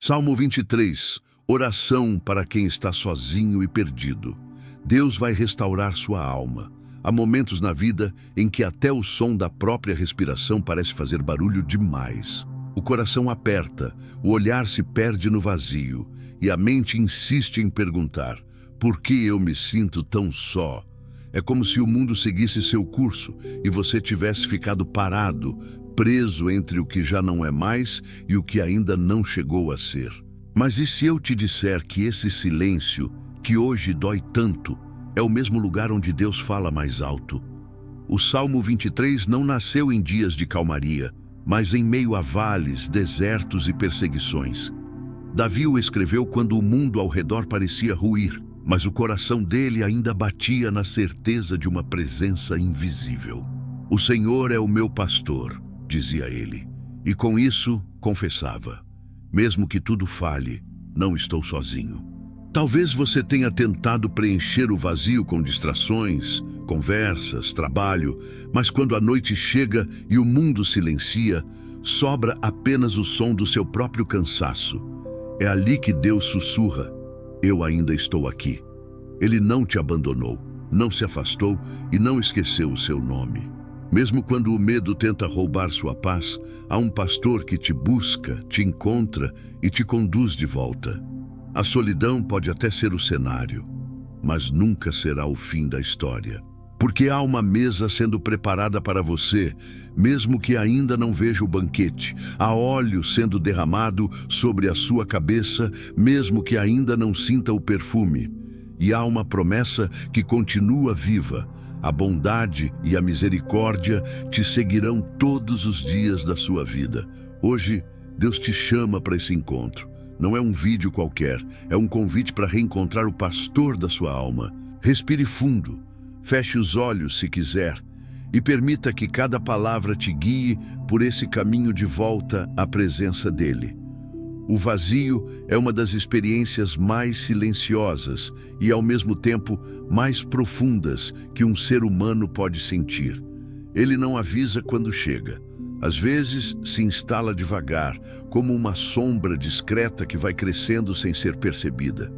Salmo 23, oração para quem está sozinho e perdido. Deus vai restaurar sua alma. Há momentos na vida em que até o som da própria respiração parece fazer barulho demais. O coração aperta, o olhar se perde no vazio e a mente insiste em perguntar: por que eu me sinto tão só? É como se o mundo seguisse seu curso e você tivesse ficado parado, preso entre o que já não é mais e o que ainda não chegou a ser. Mas e se eu te disser que esse silêncio, que hoje dói tanto, é o mesmo lugar onde Deus fala mais alto? O Salmo 23 não nasceu em dias de calmaria, mas em meio a vales, desertos e perseguições. Davi o escreveu quando o mundo ao redor parecia ruir, mas o coração dele ainda batia na certeza de uma presença invisível. O Senhor é o meu pastor, dizia ele, e com isso confessava: mesmo que tudo falhe, não estou sozinho. Talvez você tenha tentado preencher o vazio com distrações, conversas, trabalho, mas quando a noite chega e o mundo silencia, sobra apenas o som do seu próprio cansaço. É ali que Deus sussurra: eu ainda estou aqui. Ele não te abandonou, não se afastou e não esqueceu o seu nome. Mesmo quando o medo tenta roubar sua paz, há um pastor que te busca, te encontra e te conduz de volta. A solidão pode até ser o cenário, mas nunca será o fim da história. Porque há uma mesa sendo preparada para você, mesmo que ainda não veja o banquete. Há óleo sendo derramado sobre a sua cabeça, mesmo que ainda não sinta o perfume. E há uma promessa que continua viva: a bondade e a misericórdia te seguirão todos os dias da sua vida. Hoje, Deus te chama para esse encontro. Não é um vídeo qualquer, é um convite para reencontrar o pastor da sua alma. Respire fundo, feche os olhos se quiser e permita que cada palavra te guie por esse caminho de volta à presença dele. O vazio é uma das experiências mais silenciosas e, ao mesmo tempo, mais profundas que um ser humano pode sentir. Ele não avisa quando chega. Às vezes, se instala devagar, como uma sombra discreta que vai crescendo sem ser percebida.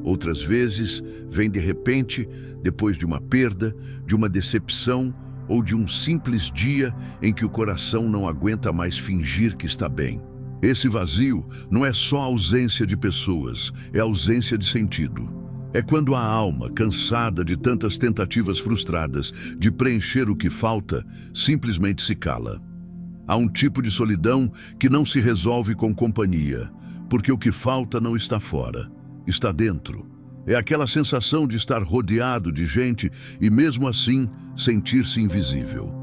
Outras vezes, vem de repente, depois de uma perda, de uma decepção ou de um simples dia em que o coração não aguenta mais fingir que está bem. Esse vazio não é só ausência de pessoas, é ausência de sentido. É quando a alma, cansada de tantas tentativas frustradas de preencher o que falta, simplesmente se cala. Há um tipo de solidão que não se resolve com companhia, porque o que falta não está fora, está dentro. É aquela sensação de estar rodeado de gente e, mesmo assim, sentir-se invisível.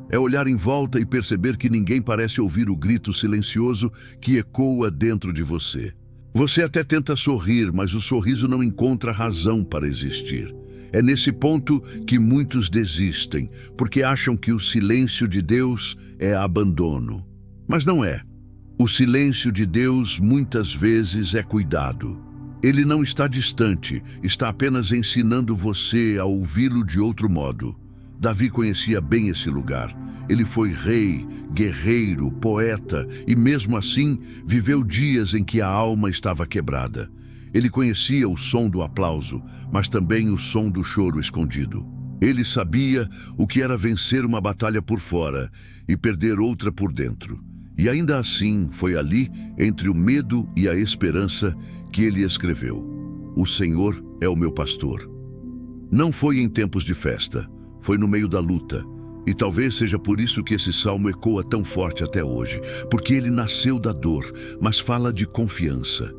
É olhar em volta e perceber que ninguém parece ouvir o grito silencioso que ecoa dentro de você. Você até tenta sorrir, mas o sorriso não encontra razão para existir. É nesse ponto que muitos desistem, porque acham que o silêncio de Deus é abandono. Mas não é. O silêncio de Deus muitas vezes é cuidado. Ele não está distante, está apenas ensinando você a ouvi-lo de outro modo. Davi conhecia bem esse lugar. Ele foi rei, guerreiro, poeta e, mesmo assim, viveu dias em que a alma estava quebrada. Ele conhecia o som do aplauso, mas também o som do choro escondido. Ele sabia o que era vencer uma batalha por fora e perder outra por dentro. E ainda assim, foi ali, entre o medo e a esperança, que ele escreveu: o Senhor é o meu pastor. Não foi em tempos de festa, foi no meio da luta. E talvez seja por isso que esse salmo ecoa tão forte até hoje, porque ele nasceu da dor, mas fala de confiança.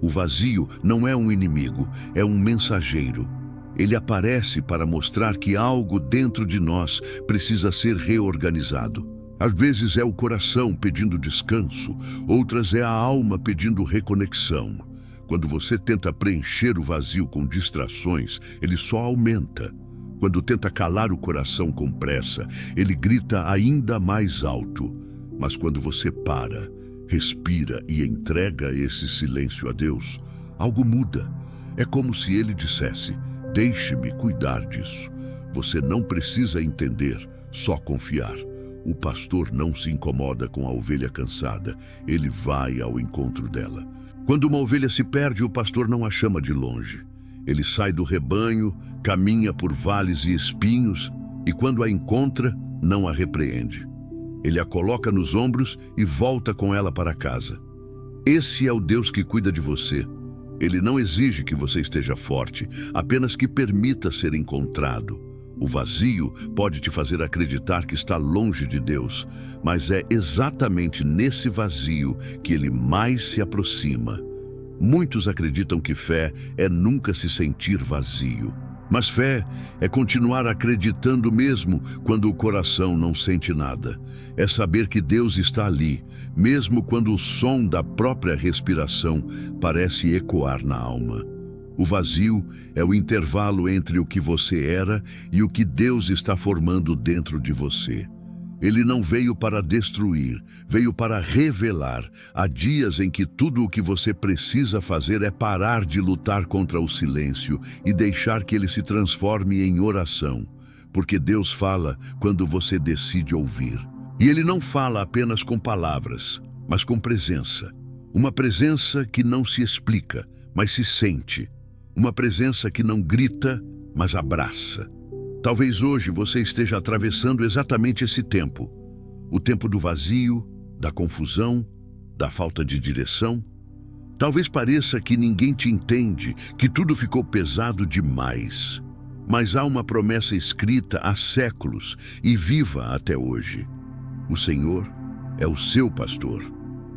O vazio não é um inimigo, é um mensageiro. Ele aparece para mostrar que algo dentro de nós precisa ser reorganizado. Às vezes é o coração pedindo descanso, outras é a alma pedindo reconexão. Quando você tenta preencher o vazio com distrações, ele só aumenta. Quando tenta calar o coração com pressa, ele grita ainda mais alto. Mas quando você para, respira e entrega esse silêncio a Deus, algo muda. É como se ele dissesse: deixe-me cuidar disso. Você não precisa entender, só confiar. O pastor não se incomoda com a ovelha cansada, ele vai ao encontro dela. Quando uma ovelha se perde, o pastor não a chama de longe. Ele sai do rebanho, caminha por vales e espinhos, e quando a encontra, não a repreende. Ele a coloca nos ombros e volta com ela para casa. Esse é o Deus que cuida de você. Ele não exige que você esteja forte, apenas que permita ser encontrado. O vazio pode te fazer acreditar que está longe de Deus, mas é exatamente nesse vazio que Ele mais se aproxima. Muitos acreditam que fé é nunca se sentir vazio. Mas fé é continuar acreditando mesmo quando o coração não sente nada. É saber que Deus está ali, mesmo quando o som da própria respiração parece ecoar na alma. O vazio é o intervalo entre o que você era e o que Deus está formando dentro de você. Ele não veio para destruir, veio para revelar. Há dias em que tudo o que você precisa fazer é parar de lutar contra o silêncio e deixar que ele se transforme em oração. Porque Deus fala quando você decide ouvir. E Ele não fala apenas com palavras, mas com presença. Uma presença que não se explica, mas se sente. Uma presença que não grita, mas abraça. Talvez hoje você esteja atravessando exatamente esse tempo. O tempo do vazio, da confusão, da falta de direção. Talvez pareça que ninguém te entende, que tudo ficou pesado demais. Mas há uma promessa escrita há séculos e viva até hoje. O Senhor é o seu pastor.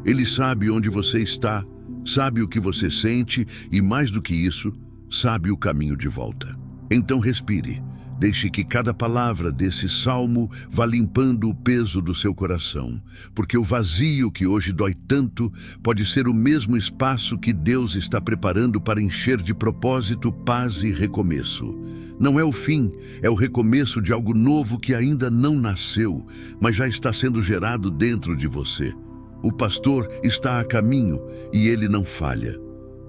Ele sabe onde você está, sabe o que você sente e, mais do que isso, sabe o caminho de volta. Então respire. Deixe que cada palavra desse salmo vá limpando o peso do seu coração, porque o vazio que hoje dói tanto pode ser o mesmo espaço que Deus está preparando para encher de propósito, paz e recomeço. Não é o fim, é o recomeço de algo novo que ainda não nasceu, mas já está sendo gerado dentro de você. O pastor está a caminho e ele não falha.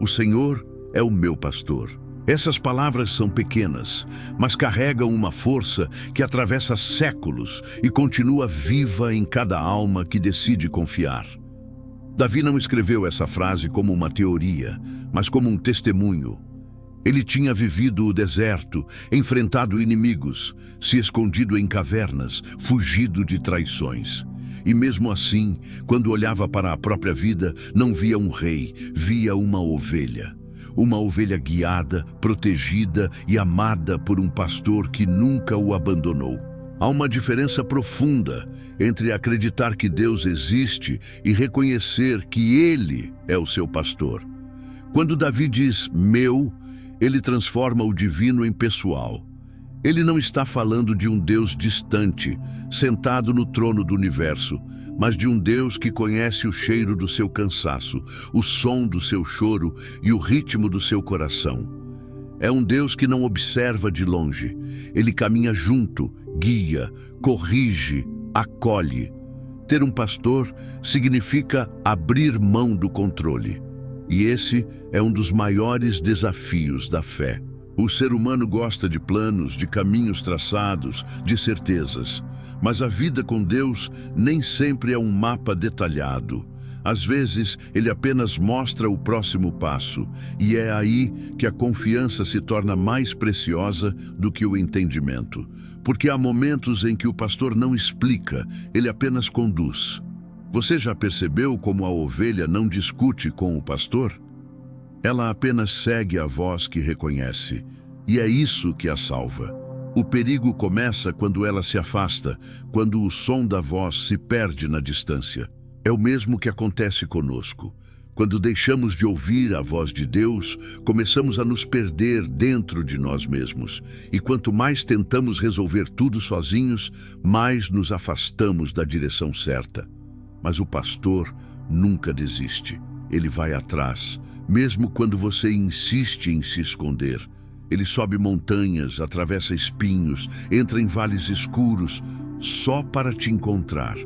O Senhor é o meu pastor. Essas palavras são pequenas, mas carregam uma força que atravessa séculos e continua viva em cada alma que decide confiar. Davi não escreveu essa frase como uma teoria, mas como um testemunho. Ele tinha vivido o deserto, enfrentado inimigos, se escondido em cavernas, fugido de traições. E mesmo assim, quando olhava para a própria vida, não via um rei, via uma ovelha. Uma ovelha guiada, protegida e amada por um pastor que nunca o abandonou. Há uma diferença profunda entre acreditar que Deus existe e reconhecer que Ele é o seu pastor. Quando Davi diz meu, ele transforma o divino em pessoal. Ele não está falando de um Deus distante, sentado no trono do universo, mas de um Deus que conhece o cheiro do seu cansaço, o som do seu choro e o ritmo do seu coração. É um Deus que não observa de longe. Ele caminha junto, guia, corrige, acolhe. Ter um pastor significa abrir mão do controle. E esse é um dos maiores desafios da fé. O ser humano gosta de planos, de caminhos traçados, de certezas. Mas a vida com Deus nem sempre é um mapa detalhado. Às vezes, Ele apenas mostra o próximo passo, e é aí que a confiança se torna mais preciosa do que o entendimento. Porque há momentos em que o pastor não explica, ele apenas conduz. Você já percebeu como a ovelha não discute com o pastor? Ela apenas segue a voz que reconhece, e é isso que a salva. O perigo começa quando ela se afasta, quando o som da voz se perde na distância. É o mesmo que acontece conosco. Quando deixamos de ouvir a voz de Deus, começamos a nos perder dentro de nós mesmos. E quanto mais tentamos resolver tudo sozinhos, mais nos afastamos da direção certa. Mas o pastor nunca desiste. Ele vai atrás, mesmo quando você insiste em se esconder. Ele sobe montanhas, atravessa espinhos, entra em vales escuros, só para te encontrar.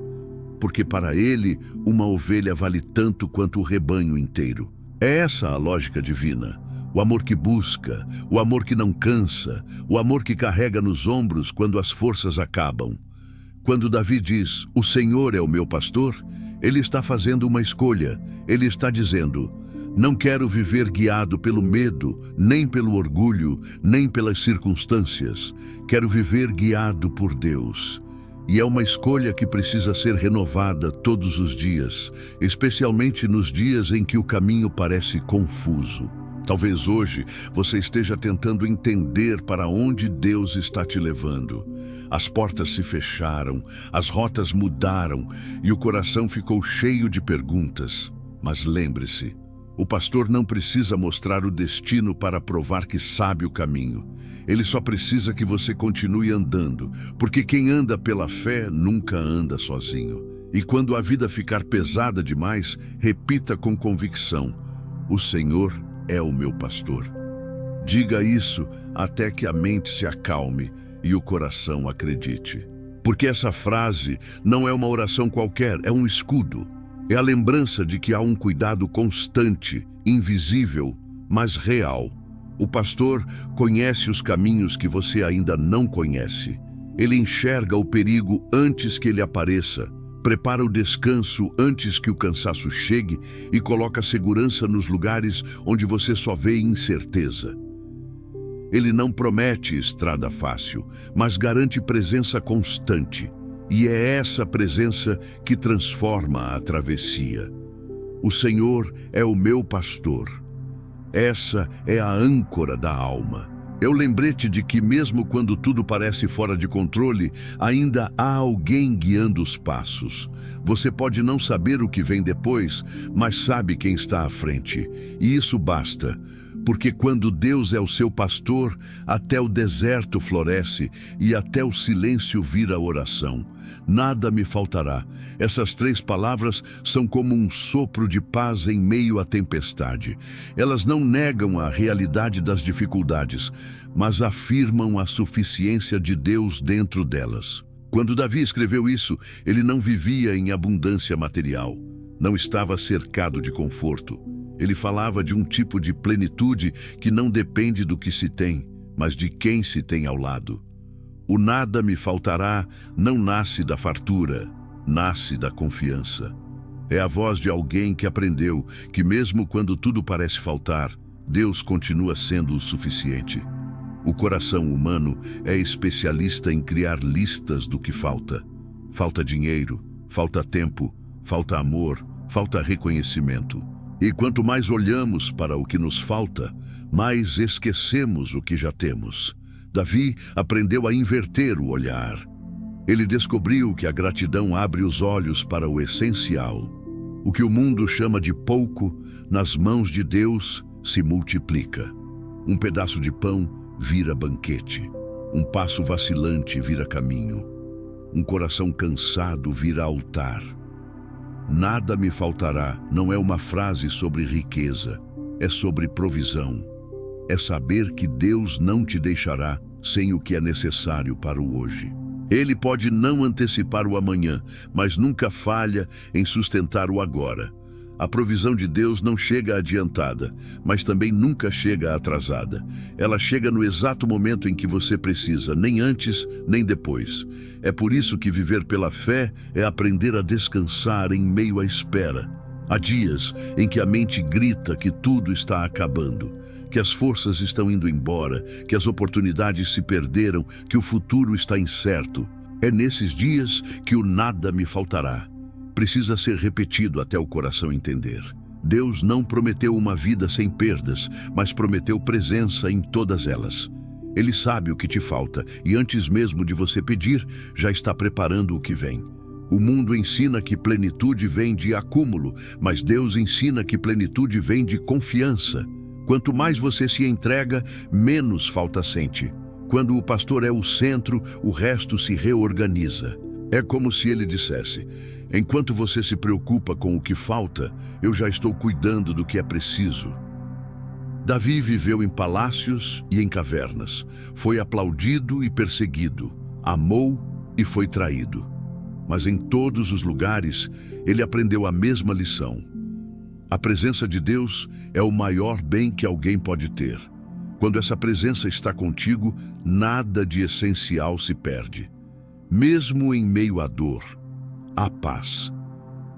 Porque para ele, uma ovelha vale tanto quanto o rebanho inteiro. É essa a lógica divina. O amor que busca, o amor que não cansa, o amor que carrega nos ombros quando as forças acabam. Quando Davi diz, o Senhor é o meu pastor, ele está fazendo uma escolha. Ele está dizendo, não quero viver guiado pelo medo, nem pelo orgulho, nem pelas circunstâncias. Quero viver guiado por Deus. E é uma escolha que precisa ser renovada todos os dias, especialmente nos dias em que o caminho parece confuso. Talvez hoje você esteja tentando entender para onde Deus está te levando. As portas se fecharam, as rotas mudaram e o coração ficou cheio de perguntas. Mas lembre-se, o pastor não precisa mostrar o destino para provar que sabe o caminho. Ele só precisa que você continue andando, porque quem anda pela fé nunca anda sozinho. E quando a vida ficar pesada demais, repita com convicção, o Senhor é o meu pastor. Diga isso até que a mente se acalme e o coração acredite. Porque essa frase não é uma oração qualquer, é um escudo. É a lembrança de que há um cuidado constante, invisível, mas real. O pastor conhece os caminhos que você ainda não conhece. Ele enxerga o perigo antes que ele apareça, prepara o descanso antes que o cansaço chegue e coloca segurança nos lugares onde você só vê incerteza. Ele não promete estrada fácil, mas garante presença constante. E é essa presença que transforma a travessia. O Senhor é o meu pastor. Essa é a âncora da alma. É o lembrete de que mesmo quando tudo parece fora de controle, ainda há alguém guiando os passos. Você pode não saber o que vem depois, mas sabe quem está à frente. E isso basta. Porque quando Deus é o seu pastor, até o deserto floresce e até o silêncio vira oração. Nada me faltará. Essas 3 palavras são como um sopro de paz em meio à tempestade. Elas não negam a realidade das dificuldades, mas afirmam a suficiência de Deus dentro delas. Quando Davi escreveu isso, ele não vivia em abundância material. Não estava cercado de conforto. Ele falava de um tipo de plenitude que não depende do que se tem, mas de quem se tem ao lado. O nada me faltará não nasce da fartura, nasce da confiança. É a voz de alguém que aprendeu que mesmo quando tudo parece faltar, Deus continua sendo o suficiente. O coração humano é especialista em criar listas do que falta. Falta dinheiro, falta tempo, falta amor, falta reconhecimento. E quanto mais olhamos para o que nos falta, mais esquecemos o que já temos. Davi aprendeu a inverter o olhar. Ele descobriu que a gratidão abre os olhos para o essencial. O que o mundo chama de pouco, nas mãos de Deus, se multiplica. Um pedaço de pão vira banquete. Um passo vacilante vira caminho. Um coração cansado vira altar. Nada me faltará não é uma frase sobre riqueza, é sobre provisão. É saber que Deus não te deixará sem o que é necessário para o hoje. Ele pode não antecipar o amanhã, mas nunca falha em sustentar o agora. A provisão de Deus não chega adiantada, mas também nunca chega atrasada. Ela chega no exato momento em que você precisa, nem antes, nem depois. É por isso que viver pela fé é aprender a descansar em meio à espera. Há dias em que a mente grita que tudo está acabando, que as forças estão indo embora, que as oportunidades se perderam, que o futuro está incerto. É nesses dias que o nada me faltará. Precisa ser repetido até o coração entender. Deus não prometeu uma vida sem perdas, mas prometeu presença em todas elas. Ele sabe o que te falta e antes mesmo de você pedir, já está preparando o que vem. O mundo ensina que plenitude vem de acúmulo, mas Deus ensina que plenitude vem de confiança. Quanto mais você se entrega, menos falta sente. Quando o pastor é o centro, o resto se reorganiza. É como se ele dissesse: enquanto você se preocupa com o que falta, eu já estou cuidando do que é preciso. Davi viveu em palácios e em cavernas. Foi aplaudido e perseguido. Amou e foi traído. Mas em todos os lugares, ele aprendeu a mesma lição. A presença de Deus é o maior bem que alguém pode ter. Quando essa presença está contigo, nada de essencial se perde. Mesmo em meio à dor, há paz.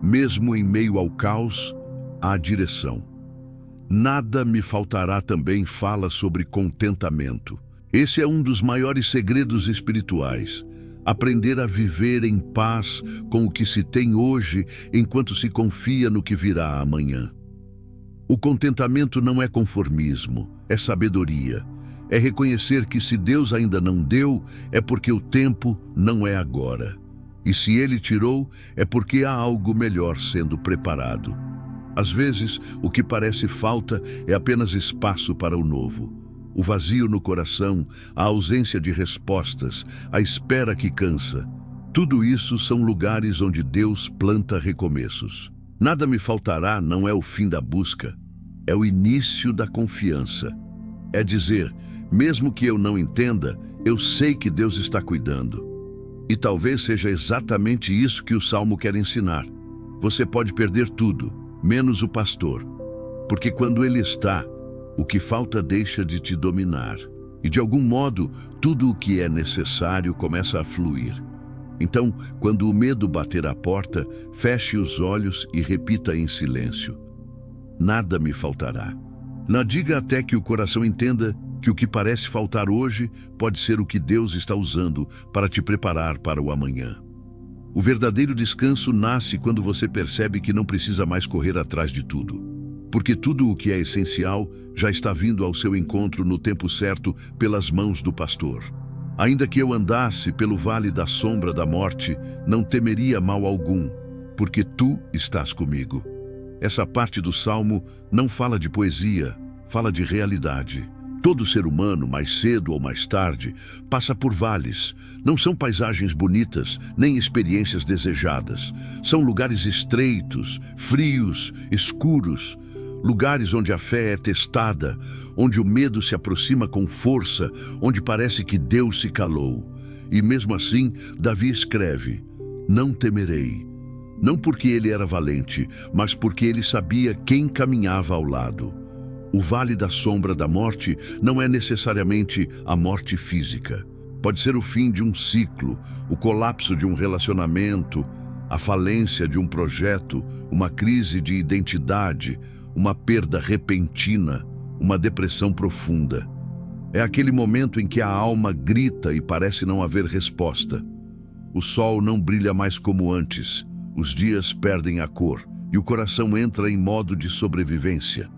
Mesmo em meio ao caos, há direção. Nada me faltará também fala sobre contentamento. Esse é um dos maiores segredos espirituais. Aprender a viver em paz com o que se tem hoje, enquanto se confia no que virá amanhã. O contentamento não é conformismo, é sabedoria. É reconhecer que se Deus ainda não deu, é porque o tempo não é agora. E se Ele tirou, é porque há algo melhor sendo preparado. Às vezes, o que parece falta é apenas espaço para o novo. O vazio no coração, a ausência de respostas, a espera que cansa. Tudo isso são lugares onde Deus planta recomeços. Nada me faltará não é o fim da busca, é o início da confiança. É dizer, mesmo que eu não entenda, eu sei que Deus está cuidando. E talvez seja exatamente isso que o Salmo quer ensinar. Você pode perder tudo, menos o pastor. Porque quando ele está, o que falta deixa de te dominar. E de algum modo, tudo o que é necessário começa a fluir. Então, quando o medo bater à porta, feche os olhos e repita em silêncio: nada me faltará. Não diga até que o coração entenda que o que parece faltar hoje pode ser o que Deus está usando para te preparar para o amanhã. O verdadeiro descanso nasce quando você percebe que não precisa mais correr atrás de tudo. Porque tudo o que é essencial já está vindo ao seu encontro no tempo certo pelas mãos do pastor. Ainda que eu andasse pelo vale da sombra da morte, não temeria mal algum, porque tu estás comigo. Essa parte do Salmo não fala de poesia, fala de realidade. Todo ser humano, mais cedo ou mais tarde, passa por vales. Não são paisagens bonitas, nem experiências desejadas. São lugares estreitos, frios, escuros. Lugares onde a fé é testada, onde o medo se aproxima com força, onde parece que Deus se calou. E mesmo assim, Davi escreve: não temerei. Não porque ele era valente, mas porque ele sabia quem caminhava ao lado. O vale da sombra da morte não é necessariamente a morte física. Pode ser o fim de um ciclo, o colapso de um relacionamento, a falência de um projeto, uma crise de identidade, uma perda repentina, uma depressão profunda. É aquele momento em que a alma grita e parece não haver resposta. O sol não brilha mais como antes, os dias perdem a cor e o coração entra em modo de sobrevivência.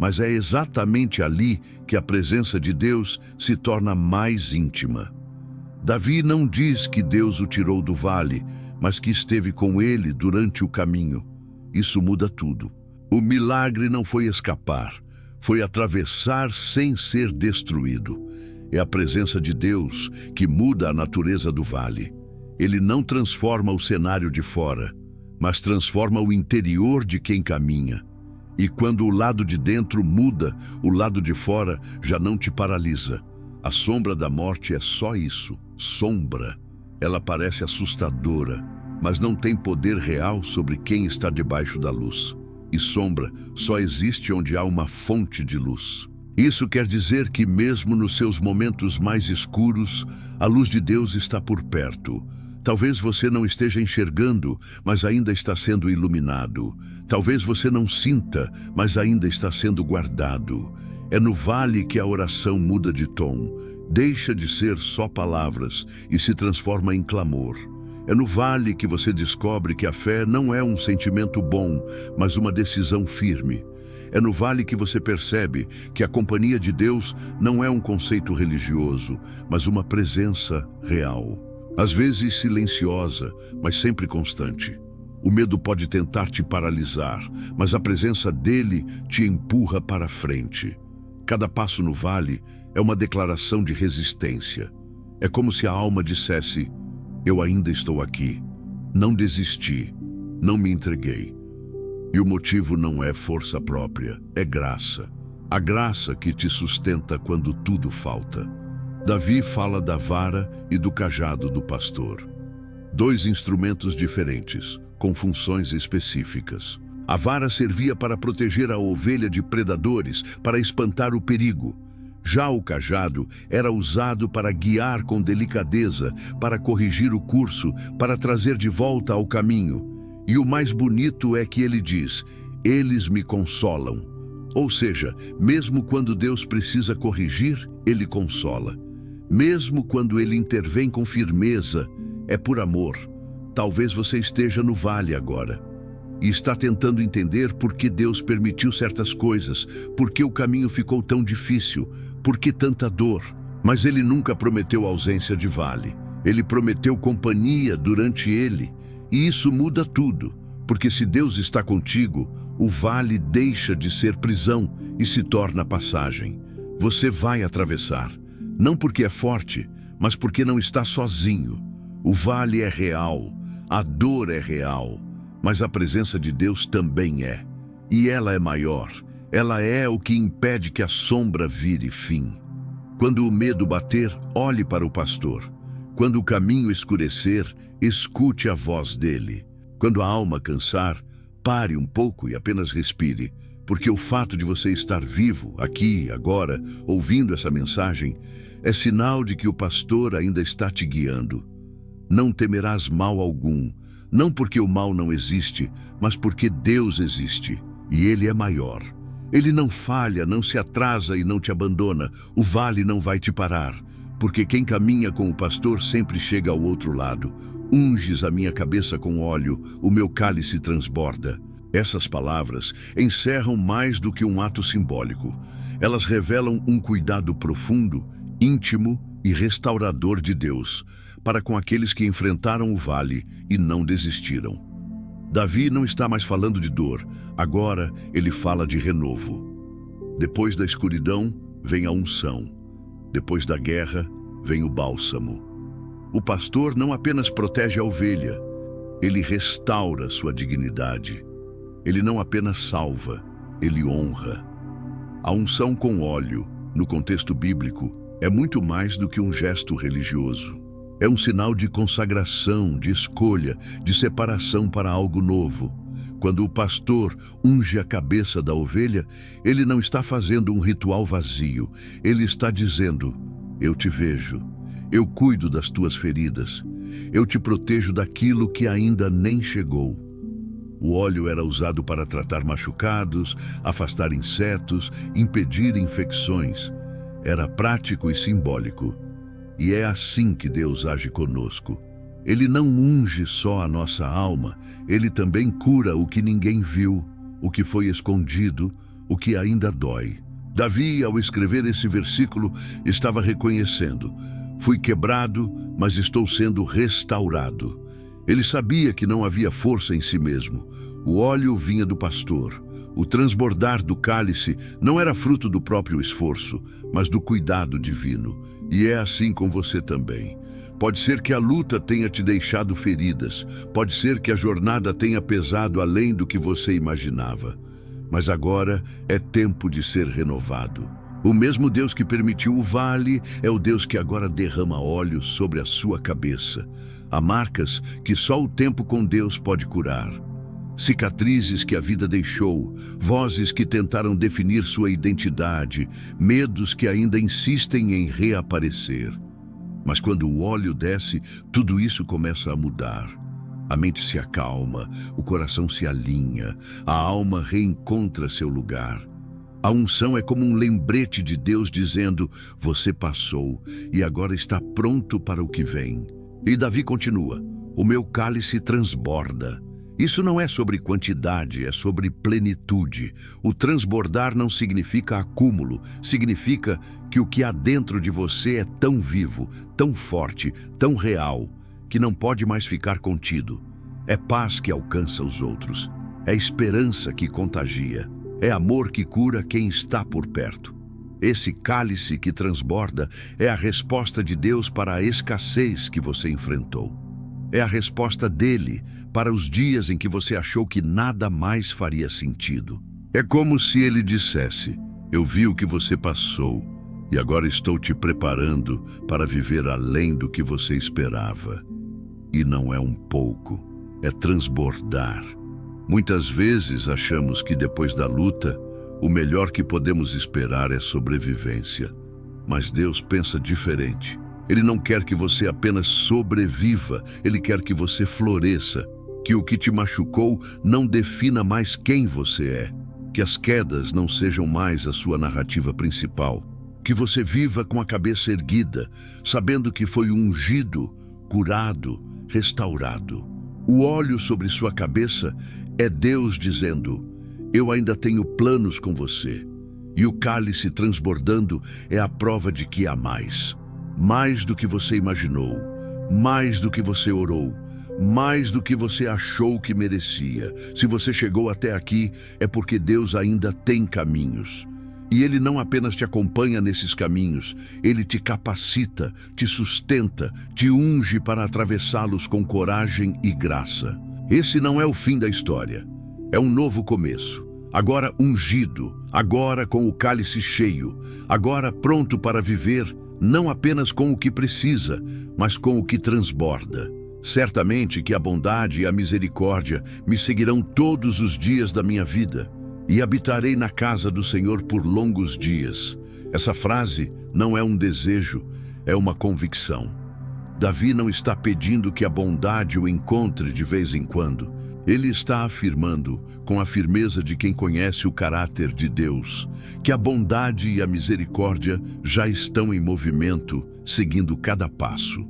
Mas é exatamente ali que a presença de Deus se torna mais íntima. Davi não diz que Deus o tirou do vale, mas que esteve com ele durante o caminho. Isso muda tudo. O milagre não foi escapar, foi atravessar sem ser destruído. É a presença de Deus que muda a natureza do vale. Ele não transforma o cenário de fora, mas transforma o interior de quem caminha. E quando o lado de dentro muda, o lado de fora já não te paralisa. A sombra da morte é só isso, sombra. Ela parece assustadora, mas não tem poder real sobre quem está debaixo da luz. E sombra só existe onde há uma fonte de luz. Isso quer dizer que mesmo nos seus momentos mais escuros, a luz de Deus está por perto. Talvez você não esteja enxergando, mas ainda está sendo iluminado. Talvez você não sinta, mas ainda está sendo guardado. É no vale que a oração muda de tom, deixa de ser só palavras e se transforma em clamor. É no vale que você descobre que a fé não é um sentimento bom, mas uma decisão firme. É no vale que você percebe que a companhia de Deus não é um conceito religioso, mas uma presença real. Às vezes silenciosa, mas sempre constante. O medo pode tentar te paralisar, mas a presença dele te empurra para frente. Cada passo no vale é uma declaração de resistência. É como se a alma dissesse: eu ainda estou aqui, não desisti, não me entreguei. E o motivo não é força própria, é graça. A graça que te sustenta quando tudo falta. Davi fala da vara e do cajado do pastor. Dois instrumentos diferentes, com funções específicas. A vara servia para proteger a ovelha de predadores, para espantar o perigo. Já o cajado era usado para guiar com delicadeza, para corrigir o curso, para trazer de volta ao caminho. E o mais bonito é que ele diz: eles me consolam. Ou seja, mesmo quando Deus precisa corrigir, ele consola. Mesmo quando ele intervém com firmeza, é por amor. Talvez você esteja no vale agora e está tentando entender por que Deus permitiu certas coisas, por que o caminho ficou tão difícil, por que tanta dor. Mas ele nunca prometeu ausência de vale. Ele prometeu companhia durante ele. E isso muda tudo, porque se Deus está contigo, o vale deixa de ser prisão e se torna passagem. Você vai atravessar, não porque é forte, mas porque não está sozinho. O vale é real, a dor é real, mas a presença de Deus também é. E ela é maior, ela é o que impede que a sombra vire fim. Quando o medo bater, olhe para o pastor. Quando o caminho escurecer, escute a voz dele. Quando a alma cansar, pare um pouco e apenas respire, porque o fato de você estar vivo, aqui, agora, ouvindo essa mensagem, é sinal de que o pastor ainda está te guiando. Não temerás mal algum, não porque o mal não existe, mas porque Deus existe, e Ele é maior. Ele não falha, não se atrasa e não te abandona. O vale não vai te parar, porque quem caminha com o pastor sempre chega ao outro lado. Unges a minha cabeça com óleo, o meu cálice transborda. Essas palavras encerram mais do que um ato simbólico. Elas revelam um cuidado profundo, íntimo e restaurador de Deus, para com aqueles que enfrentaram o vale e não desistiram. Davi não está mais falando de dor, agora ele fala de renovo. Depois da escuridão, vem a unção. Depois da guerra, vem o bálsamo. O pastor não apenas protege a ovelha, ele restaura sua dignidade. Ele não apenas salva, ele honra. A unção com óleo, no contexto bíblico, é muito mais do que um gesto religioso. É um sinal de consagração, de escolha, de separação para algo novo. Quando o pastor unge a cabeça da ovelha, ele não está fazendo um ritual vazio. Ele está dizendo: eu te vejo, eu cuido das tuas feridas, eu te protejo daquilo que ainda nem chegou. O óleo era usado para tratar machucados, afastar insetos, impedir infecções. Era prático e simbólico. E é assim que Deus age conosco. Ele não unge só a nossa alma, ele também cura o que ninguém viu, o que foi escondido, o que ainda dói. Davi, ao escrever esse versículo, estava reconhecendo: fui quebrado, mas estou sendo restaurado. Ele sabia que não havia força em si mesmo. O óleo vinha do pastor. O transbordar do cálice não era fruto do próprio esforço, mas do cuidado divino. E é assim com você também. Pode ser que a luta tenha te deixado feridas. Pode ser que a jornada tenha pesado além do que você imaginava. Mas agora é tempo de ser renovado. O mesmo Deus que permitiu o vale é o Deus que agora derrama óleo sobre a sua cabeça. Há marcas que só o tempo com Deus pode curar. Cicatrizes que a vida deixou, vozes que tentaram definir sua identidade, medos que ainda insistem em reaparecer. Mas quando o óleo desce, tudo isso começa a mudar. A mente se acalma, o coração se alinha, a alma reencontra seu lugar. A unção é como um lembrete de Deus dizendo: você passou e agora está pronto para o que vem. E Davi continua: o meu cálice transborda. Isso não é sobre quantidade, é sobre plenitude. O transbordar não significa acúmulo, significa que o que há dentro de você é tão vivo, tão forte, tão real, que não pode mais ficar contido. É paz que alcança os outros, é esperança que contagia, é amor que cura quem está por perto. Esse cálice que transborda é a resposta de Deus para a escassez que você enfrentou. É a resposta dele para os dias em que você achou que nada mais faria sentido. É como se ele dissesse: eu vi o que você passou e agora estou te preparando para viver além do que você esperava. E não é um pouco, é transbordar. Muitas vezes achamos que depois da luta, o melhor que podemos esperar é sobrevivência. Mas Deus pensa diferente. Ele não quer que você apenas sobreviva, Ele quer que você floresça, que o que te machucou não defina mais quem você é, que as quedas não sejam mais a sua narrativa principal, que você viva com a cabeça erguida, sabendo que foi ungido, curado, restaurado. O óleo sobre sua cabeça é Deus dizendo: eu ainda tenho planos com você. E o cálice transbordando é a prova de que há mais. Mais do que você imaginou, mais do que você orou, mais do que você achou que merecia. Se você chegou até aqui, é porque Deus ainda tem caminhos. E Ele não apenas te acompanha nesses caminhos, Ele te capacita, te sustenta, te unge para atravessá-los com coragem e graça. Esse não é o fim da história, é um novo começo. Agora ungido, agora com o cálice cheio, agora pronto para viver, não apenas com o que precisa, mas com o que transborda. Certamente que a bondade e a misericórdia me seguirão todos os dias da minha vida, e habitarei na casa do Senhor por longos dias. Essa frase não é um desejo, é uma convicção. Davi não está pedindo que a bondade o encontre de vez em quando. Ele está afirmando, com a firmeza de quem conhece o caráter de Deus, que a bondade e a misericórdia já estão em movimento, seguindo cada passo.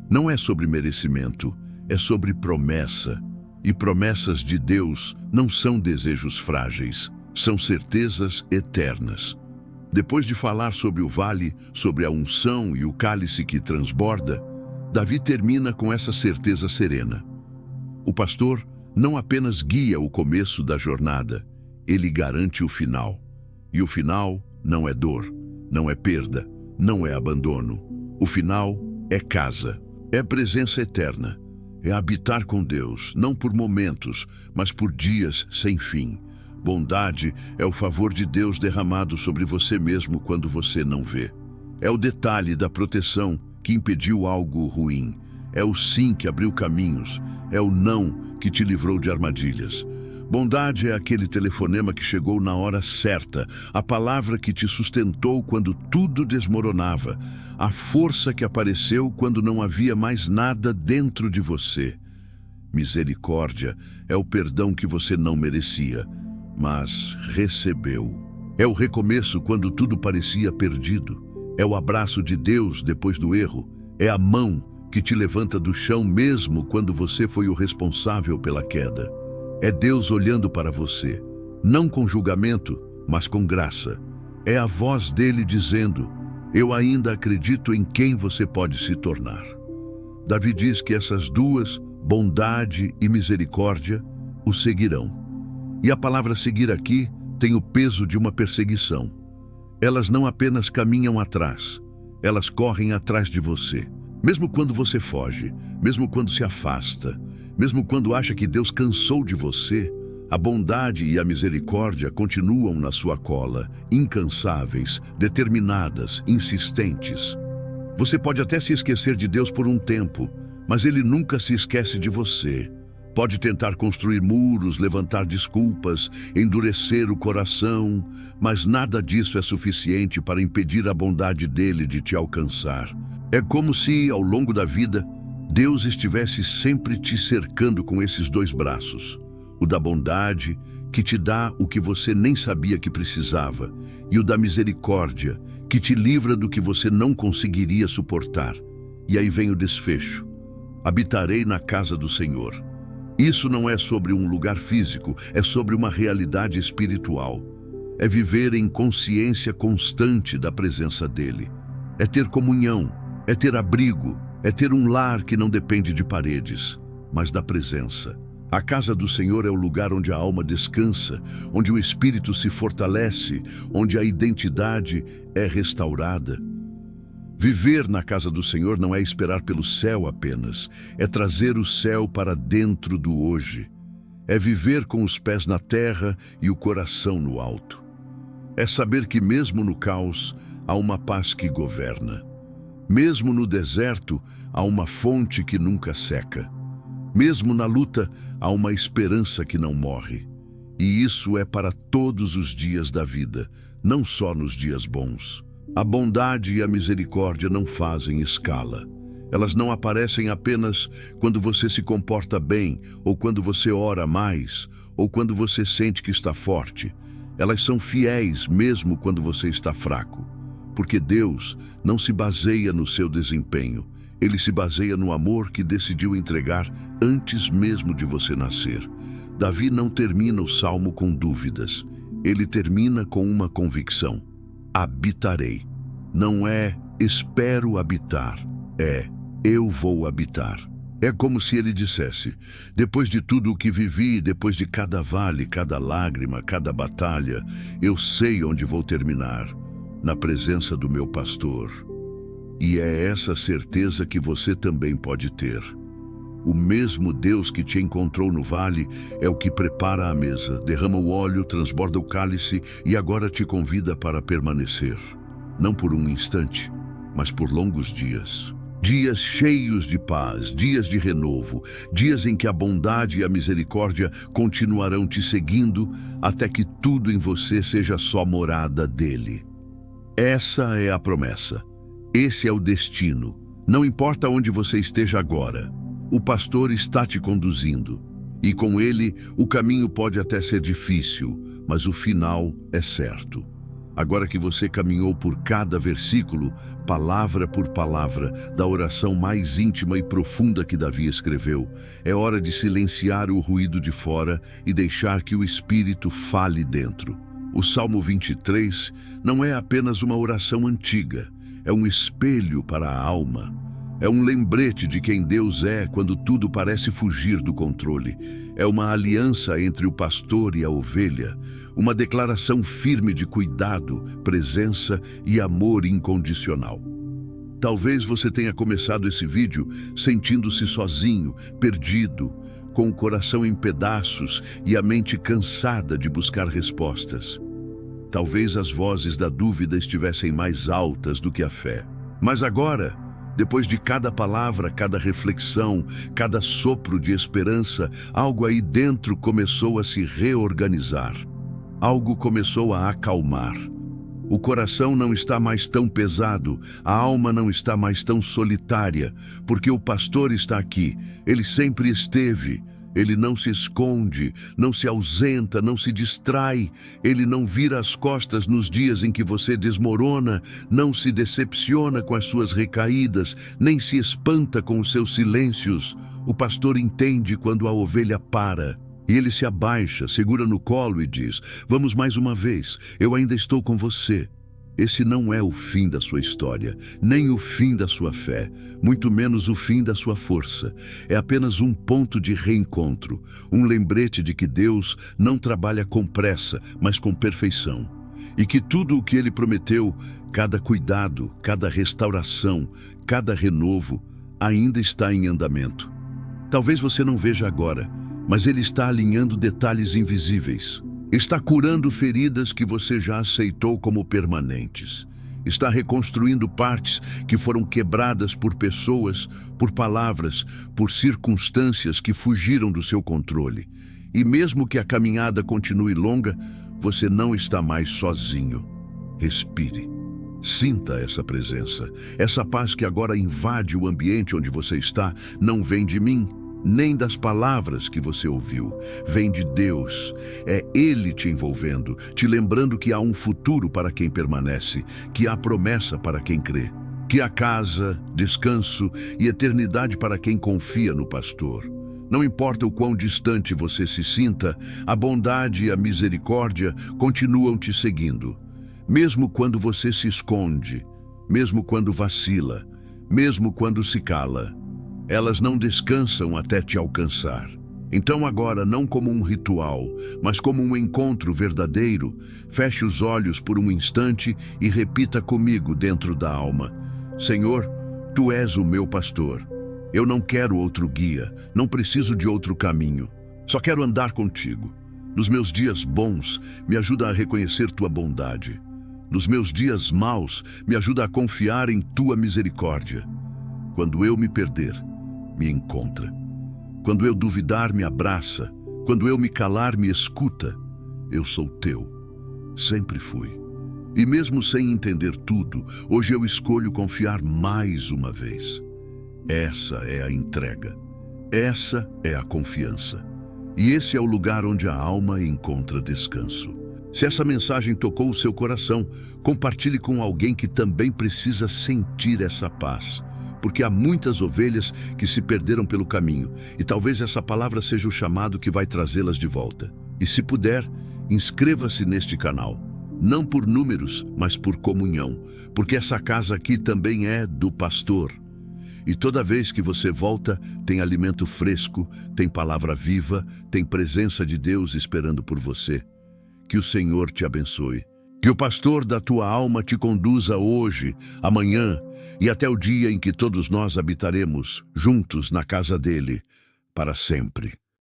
Não é sobre merecimento, é sobre promessa. E promessas de Deus não são desejos frágeis, são certezas eternas. Depois de falar sobre o vale, sobre a unção e o cálice que transborda, Davi termina com essa certeza serena. O pastor não apenas guia o começo da jornada, ele garante o final. E o final não é dor, não é perda, não é abandono. O final é casa, é presença eterna, é habitar com Deus, não por momentos, mas por dias sem fim. Bondade é o favor de Deus derramado sobre você mesmo quando você não vê. É o detalhe da proteção que impediu algo ruim. É o sim que abriu caminhos, é o não que te livrou de armadilhas. Bondade é aquele telefonema que chegou na hora certa, a palavra que te sustentou quando tudo desmoronava, a força que apareceu quando não havia mais nada dentro de você. Misericórdia é o perdão que você não merecia, mas recebeu. É o recomeço quando tudo parecia perdido. É o abraço de Deus depois do erro. É a mão que te levanta do chão mesmo quando você foi o responsável pela queda. É Deus olhando para você, não com julgamento, mas com graça. É a voz dele dizendo: eu ainda acredito em quem você pode se tornar. Davi diz que essas duas, bondade e misericórdia, o seguirão. E a palavra seguir aqui tem o peso de uma perseguição. Elas não apenas caminham atrás, elas correm atrás de você. Mesmo quando você foge, mesmo quando se afasta, mesmo quando acha que Deus cansou de você, a bondade e a misericórdia continuam na sua cola, incansáveis, determinadas, insistentes. Você pode até se esquecer de Deus por um tempo, mas Ele nunca se esquece de você. Pode tentar construir muros, levantar desculpas, endurecer o coração, mas nada disso é suficiente para impedir a bondade dele de te alcançar. É como se, ao longo da vida, Deus estivesse sempre te cercando com esses dois braços. O da bondade, que te dá o que você nem sabia que precisava, e o da misericórdia, que te livra do que você não conseguiria suportar. E aí vem o desfecho. Habitarei na casa do Senhor. Isso não é sobre um lugar físico, é sobre uma realidade espiritual. É viver em consciência constante da presença dele. É ter comunhão, é ter abrigo, é ter um lar que não depende de paredes, mas da presença. A casa do Senhor é o lugar onde a alma descansa, onde o espírito se fortalece, onde a identidade é restaurada. Viver na casa do Senhor não é esperar pelo céu apenas, é trazer o céu para dentro do hoje. É viver com os pés na terra e o coração no alto. É saber que mesmo no caos há uma paz que governa. Mesmo no deserto há uma fonte que nunca seca. Mesmo na luta há uma esperança que não morre. E isso é para todos os dias da vida, não só nos dias bons. A bondade e a misericórdia não fazem escala. Elas não aparecem apenas quando você se comporta bem, ou quando você ora mais, ou quando você sente que está forte. Elas são fiéis mesmo quando você está fraco. Porque Deus não se baseia no seu desempenho. Ele se baseia no amor que decidiu entregar antes mesmo de você nascer. Davi não termina o salmo com dúvidas. Ele termina com uma convicção: habitarei. Não é espero habitar, é eu vou habitar. É como se ele dissesse: depois de tudo o que vivi, depois de cada vale, cada lágrima, cada batalha, eu sei onde vou terminar, na presença do meu pastor. E é essa certeza que você também pode ter. O mesmo Deus que te encontrou no vale é o que prepara a mesa, derrama o óleo, transborda o cálice e agora te convida para permanecer. Não por um instante, mas por longos dias. Dias cheios de paz, dias de renovo, dias em que a bondade e a misericórdia continuarão te seguindo até que tudo em você seja só morada dele. Essa é a promessa. Esse é o destino. Não importa onde você esteja agora, o pastor está te conduzindo. E com ele, o caminho pode até ser difícil, mas o final é certo. Agora que você caminhou por cada versículo, palavra por palavra, da oração mais íntima e profunda que Davi escreveu, é hora de silenciar o ruído de fora e deixar que o Espírito fale dentro. O Salmo 23 não é apenas uma oração antiga, é um espelho para a alma. É um lembrete de quem Deus é quando tudo parece fugir do controle. É uma aliança entre o pastor e a ovelha, uma declaração firme de cuidado, presença e amor incondicional. Talvez você tenha começado esse vídeo sentindo-se sozinho, perdido, com o coração em pedaços e a mente cansada de buscar respostas. Talvez as vozes da dúvida estivessem mais altas do que a fé. Mas agora, depois de cada palavra, cada reflexão, cada sopro de esperança, algo aí dentro começou a se reorganizar. Algo começou a acalmar. O coração não está mais tão pesado, a alma não está mais tão solitária, porque o pastor está aqui, ele sempre esteve. Ele não se esconde, não se ausenta, não se distrai. Ele não vira as costas nos dias em que você desmorona, não se decepciona com as suas recaídas, nem se espanta com os seus silêncios. O pastor entende quando a ovelha para. E ele se abaixa, segura no colo e diz: vamos mais uma vez, eu ainda estou com você. Esse não é o fim da sua história, nem o fim da sua fé, muito menos o fim da sua força. É apenas um ponto de reencontro, um lembrete de que Deus não trabalha com pressa, mas com perfeição. E que tudo o que Ele prometeu, cada cuidado, cada restauração, cada renovo, ainda está em andamento. Talvez você não veja agora, mas Ele está alinhando detalhes invisíveis. Está curando feridas que você já aceitou como permanentes. Está reconstruindo partes que foram quebradas por pessoas, por palavras, por circunstâncias que fugiram do seu controle. E mesmo que a caminhada continue longa, você não está mais sozinho. Respire. Sinta essa presença. Essa paz que agora invade o ambiente onde você está não vem de mim, nem das palavras que você ouviu. Vem de Deus. É Ele te envolvendo, te lembrando que há um futuro para quem permanece, que há promessa para quem crê, que há casa, descanso e eternidade para quem confia no pastor. Não importa o quão distante você se sinta, a bondade e a misericórdia continuam te seguindo. Mesmo quando você se esconde, mesmo quando vacila, mesmo quando se cala, elas não descansam até te alcançar. Então agora, não como um ritual, mas como um encontro verdadeiro, feche os olhos por um instante e repita comigo dentro da alma: Senhor, Tu és o meu pastor. Eu não quero outro guia, não preciso de outro caminho. Só quero andar contigo. Nos meus dias bons, me ajuda a reconhecer Tua bondade. Nos meus dias maus, me ajuda a confiar em Tua misericórdia. Quando eu me perder, me encontra. Quando eu duvidar, me abraça. Quando eu me calar, me escuta. Eu sou teu. Sempre fui. E mesmo sem entender tudo, hoje eu escolho confiar mais uma vez. Essa é a entrega. Essa é a confiança. E esse é o lugar onde a alma encontra descanso. Se essa mensagem tocou o seu coração, compartilhe com alguém que também precisa sentir essa paz. Porque há muitas ovelhas que se perderam pelo caminho, e talvez essa palavra seja o chamado que vai trazê-las de volta. E se puder, inscreva-se neste canal. Não por números, mas por comunhão. Porque essa casa aqui também é do pastor. E toda vez que você volta, tem alimento fresco, tem palavra viva, tem presença de Deus esperando por você. Que o Senhor te abençoe. Que o pastor da tua alma te conduza hoje, amanhã e até o dia em que todos nós habitaremos juntos na casa dele para sempre.